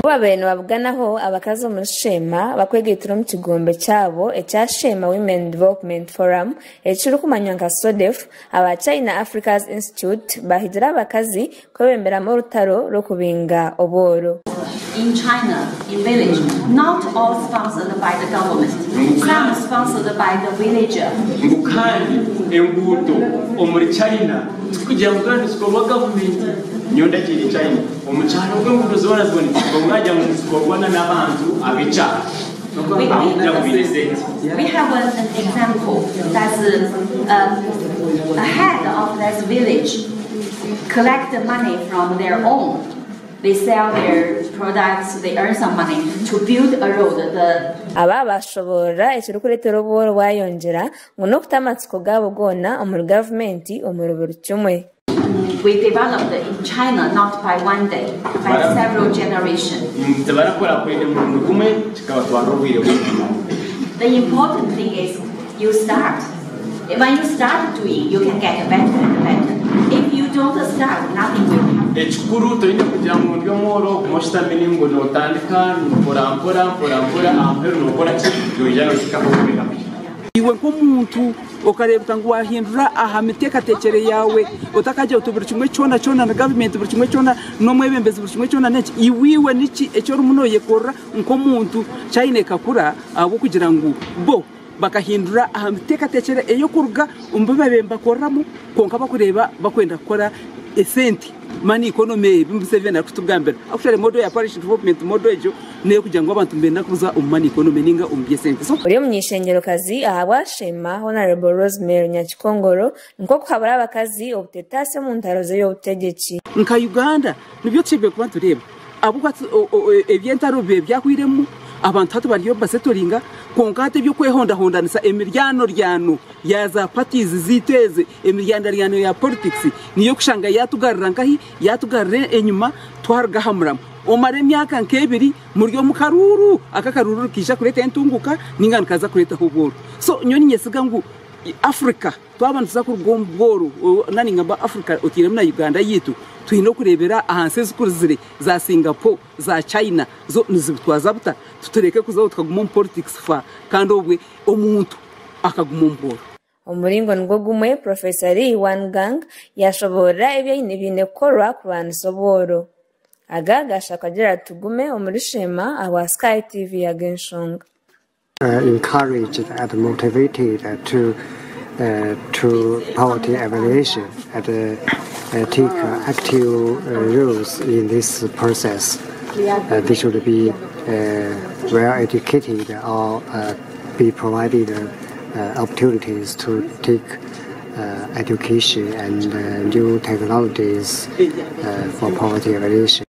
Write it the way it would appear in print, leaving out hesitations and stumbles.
Babeno babuganaho abakazi mu Sheema bakwegitira mu kigombe cyabo ekya Sheema Women Development Forum ekiri kumanyanga SODEF aba China Africa's Institute bahidira abakazi Kwebemberamu Orutaro Rw'Okubinga Obwooro. In China, in village, not all sponsored by the government, some sponsored by the villager. Mukandi embuto omuri China tukujya muganda sikoba government nyonda kiri China omuchano gw'embuto zona omwajja mu sikobwana n'abantu abicha. We have an example that's a head of this village collect the money from their own. They sell their products, they earn some money to build a road. Aba bashobora ekiri kuletera Obwooro wayongera ngo no kutamatsiko gabo gona omuri government omuri buri kimwe. We developed in China not by one day, by several generations. The important thing is you start. When you start doing, you can get better and better. If you don't start, nothing will happen. Iwe nk'omuntu okarebuka ngo wahindura aha mitekatekere yawe utakajya utubura kimwe cyona na government buri kimwe cyona no mwebembezi buri kimwe cyona neki iwiwe niki ecyo rumuntu yekora nk'omuntu China kakura abo kugira ngo bo bakahindura aha mitekatekere eyo kuruga umbabemba koramo konka bakureba bakwenda gukora esenti mani economy bimusevena kutugambira actually model ya parish development model ejo ne kugira ngo abantu mbena kuza umani economy ninga umbyesente so uri munyishengero kazi ahabwa Sheema Honorable Rosemary Nyakikongoro nko kuhabara abakazi obutetase mu ntaro ze y'obutegetsi nka Uganda nibyo tshebe kuba tureba abuka ebyentaro byakwiremu abantu hatu bariyo basetoringa konkate byo kwehondanisa emiryano yaza parties ziteze emiryano ya politics niyo kushanga yatugarira nkahi yatugarire enyuma twargahamura omare myaka nkebiri muryo mukaruru akakaruru kisha kureta entunguka ningana kaza kureta Obwooro so nyoni nyesiga ngo Africa twabanza ku Obwooro nani ngamba Africa otiremu na Uganda yitu twino kurebera ahanse zikuruzire za Singapore za China zo nizitwaza buta tutereke kuzaho tukaguma mu politics fa kandi obwe omuntu akaguma Obwooro umuringo ngo gumwe Professor Wangang yashobora ibine korwa ku bantu Obwooro agagasha kagira tugume omuri Sheema awa Sky TV agenshonga encouraged and motivated to poverty alleviation and take active roles in this process. They should be well educated or be provided opportunities to take education and new technologies for poverty alleviation.